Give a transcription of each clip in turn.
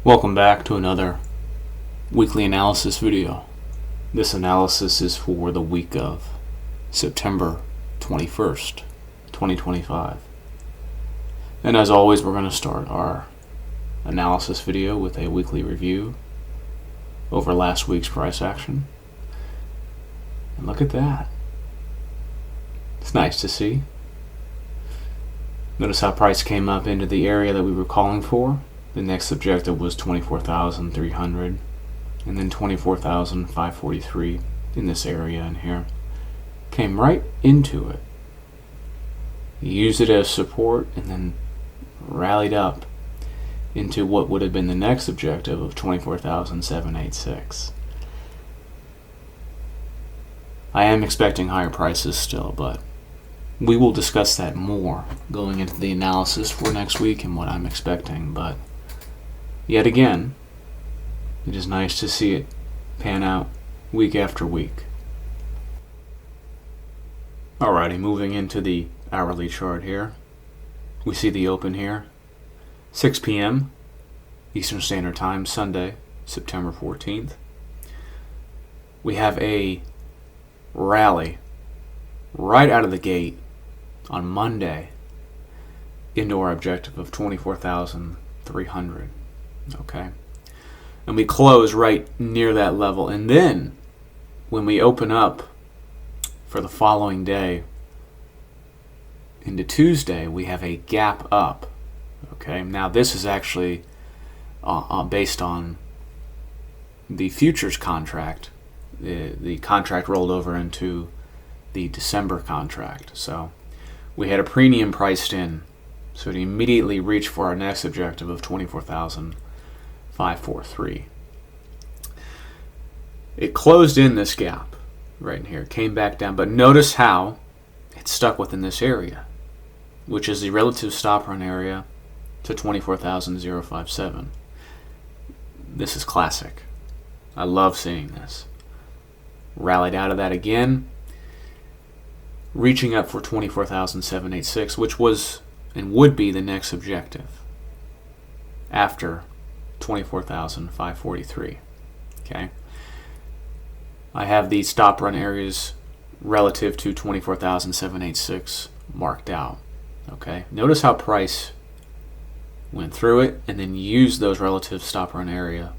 Welcome back to another weekly analysis video. This analysis is for the week of September 21st, 2025. And as always, we're going to start our analysis video with a weekly review over last week's price action. And look at that. It's nice to see. Notice how price came up into the area that we were calling for. The next objective was 24,300 and then 24,543 in this area in here. Came right into it. Used it as support and then rallied up into what would have been the next objective of 24,786. I am expecting higher prices still, but we will discuss that more going into the analysis for next week and what I'm expecting. But yet again, it is nice to see it pan out week after week. Alrighty, moving into the hourly chart here. We see the open here, 6 p.m. Eastern Standard Time, Sunday, September 14th. We have a rally right out of the gate on Monday into our objective of 24,300. Okay, and we close right near that level, and then when we open up for the following day into Tuesday, we have a gap up. Okay, now this is actually based on the futures contract. The contract rolled over into the December contract, so we had a premium priced in, so it immediately reached for our next objective of 24,543. It closed in this gap right in here, came back down, but notice how it's stuck within this area, which is the relative stop run area to 24,057. This is classic. I love seeing this. Rallied out of that again, reaching up for 24,786, which was and would be the next objective after 24,543. Okay, I have the stop run areas relative to 24,786 marked out. Okay, notice how price went through it and then used those relative stop run area,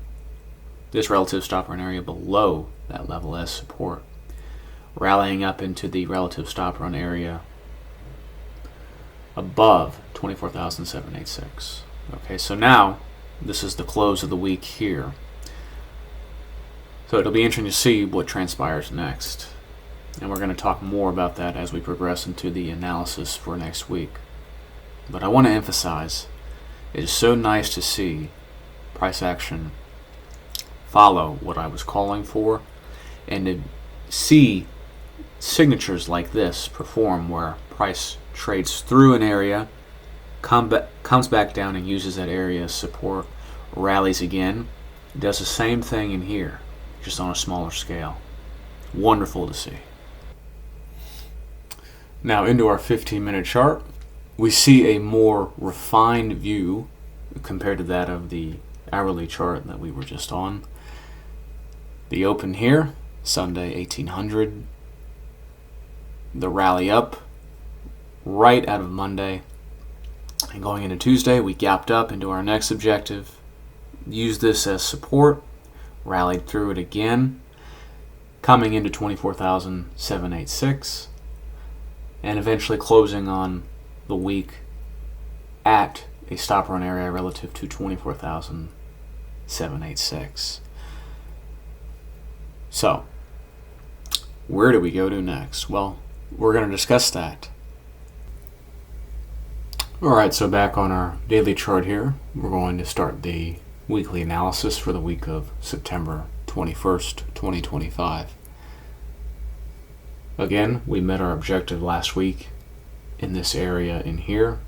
this relative stop run area below that level as support, rallying up into the relative stop run area above 24,786. Okay, so now this is the close of the week here. So it'll be interesting to see what transpires next. And we're going to talk more about that as we progress into the analysis for next week. But I want to emphasize, it is so nice to see price action follow what I was calling for, and to see signatures like this perform where price trades through an area, comes back down and uses that area as support, rallies again, does the same thing in here, just on a smaller scale. Wonderful to see. Now into our 15-minute chart, we see a more refined view compared to that of the hourly chart that we were just on. The open here, Sunday 1800. The rally up right out of Monday, and going into Tuesday, we gapped up into our next objective, used this as support, rallied through it again, coming into 24,786, and eventually closing on the week at a stop run area relative to 24,786. So, where do we go to next? Well, we're going to discuss that. Alright, so back on our daily chart here, we're going to start the weekly analysis for the week of September 21st, 2025. Again, we met our objective last week in this area in here.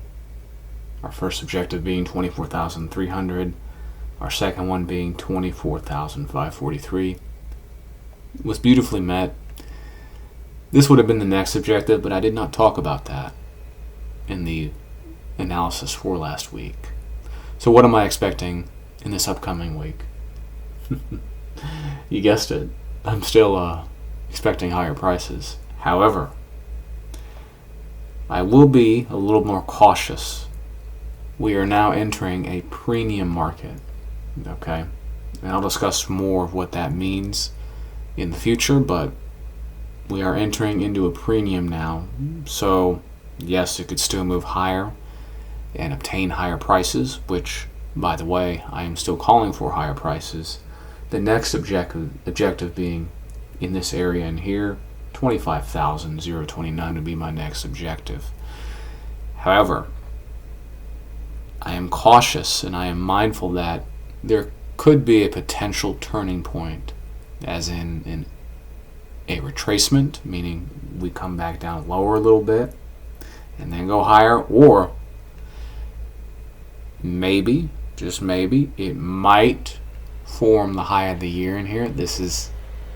Our first objective being 24,300, our second one being 24,543. It was beautifully met. This would have been the next objective, but I did not talk about that in the analysis for last week. So what am I expecting in this upcoming week. You guessed it. I'm still expecting higher prices. However, I will be a little more cautious. We are now entering a premium market. Okay? And I'll discuss more of what that means in the future, but we are entering into a premium now. So, yes, it could still move higher and obtain higher prices, which, by the way, I am still calling for higher prices. The next objective being in this area in here, 25,029 would be my next objective. However, I am cautious and I am mindful that there could be a potential turning point, as in a retracement, meaning we come back down lower a little bit and then go higher, or maybe, just maybe, it might form the high of the year in here. This is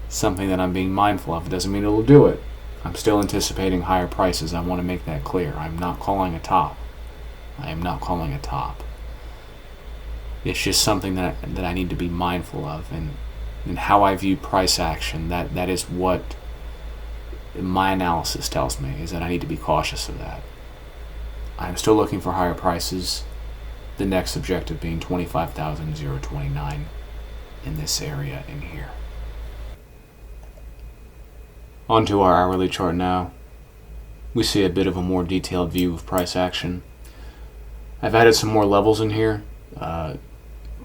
something that I'm being mindful of. It doesn't mean it'll do it. I'm still anticipating higher prices. I want to make that clear. I'm not calling a top. I am not calling a top. It's just something that I need to be mindful of, and how I view price action. That is what my analysis tells me, is that I need to be cautious of that. I'm still looking for higher prices. The next objective being 25,029 in this area in here. Onto our hourly chart now. We see a bit of a more detailed view of price action. I've added some more levels in here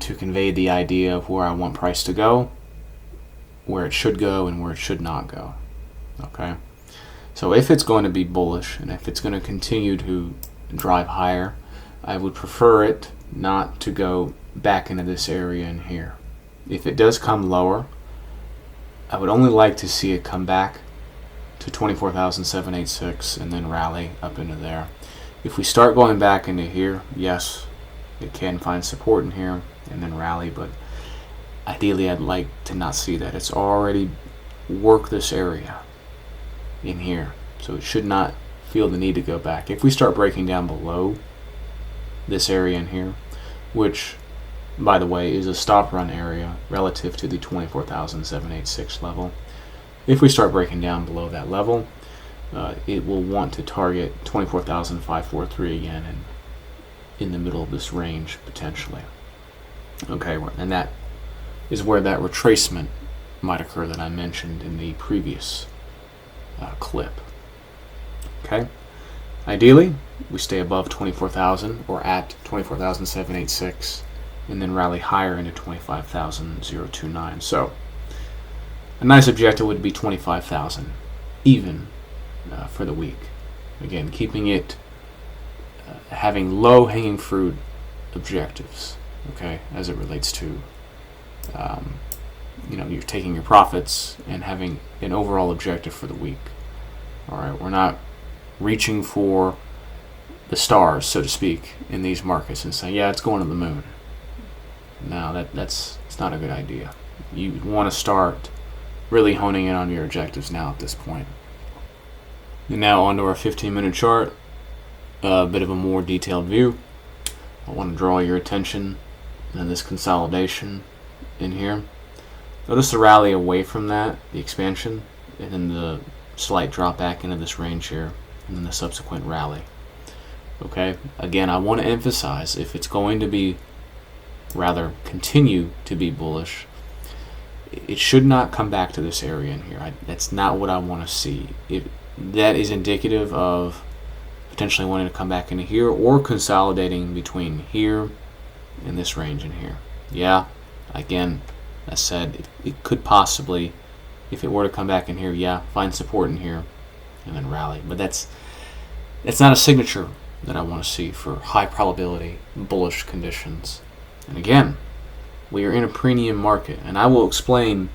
to convey the idea of where I want price to go, where it should go, and where it should not go. Okay? So if it's going to be bullish, and if it's going to continue to drive higher, I would prefer it not to go back into this area in here. If it does come lower, I would only like to see it come back to 24,786 and then rally up into there. If we start going back into here, yes, it can find support in here and then rally, but ideally I'd like to not see that. It's already worked this area in here, so it should not feel the need to go back. If we start breaking down below this area in here, which, by the way, is a stop run area relative to the 24,786 level, if we start breaking down below that level, it will want to target 24,543 again, and in the middle of this range potentially. Okay, and that is where that retracement might occur that I mentioned in the previous clip. Okay, ideally we stay above 24,000 or at 24,786 and then rally higher into 25,029. So a nice objective would be 25,000 even for the week. Again, keeping it having low hanging fruit objectives, okay, as it relates to you're taking your profits and having an overall objective for the week. All right, we're not reaching for the stars, so to speak, in these markets and saying, yeah, it's going to the moon. No, it's not a good idea. You want to start really honing in on your objectives now at this point. And now onto our 15-minute chart, a bit of a more detailed view. I want to draw your attention to this consolidation in here. Notice the rally away from that, the expansion, and then the slight drop back into this range here, and then the subsequent rally. Okay, again, I want to emphasize, if it's going to be, rather continue to be bullish, it should not come back to this area in here. That's not what I want to see. That is indicative of potentially wanting to come back into here or consolidating between here and this range in here. Yeah, again, as said, it could possibly, if it were to come back in here, yeah, find support in here and then rally. But that's not a signature that I want to see for high probability bullish conditions. And again, we are in a premium market, and I will explain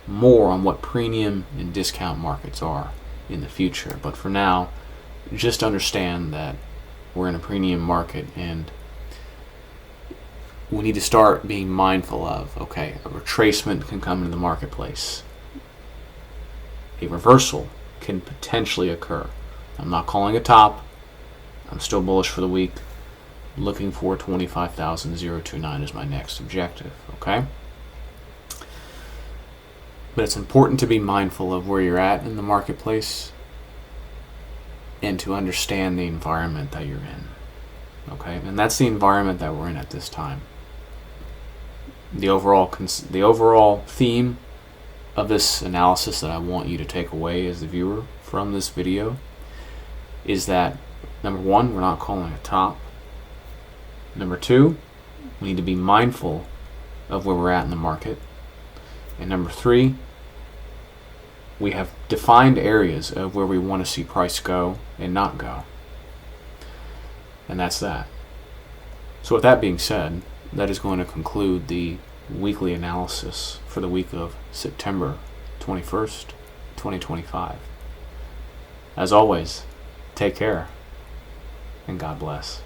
more on what premium and discount markets are in the future. But for now, just understand that we're in a premium market, and we need to start being mindful of, okay, a retracement can come into the marketplace. A reversal can potentially occur. I'm not calling a top. I'm still bullish for the week. looking for 25,029 is my next objective, okay? But it's important to be mindful of where you're at in the marketplace and to understand the environment that you're in, okay? And that's the environment that we're in at this time. The overall theme of this analysis that I want you to take away as the viewer from this video is that, number one, we're not calling a top. Number two, we need to be mindful of where we're at in the market. And number three, we have defined areas of where we want to see price go and not go. And that's that. So with that being said, that is going to conclude the weekly analysis for the week of September 21st, 2025. As always, take care and God bless.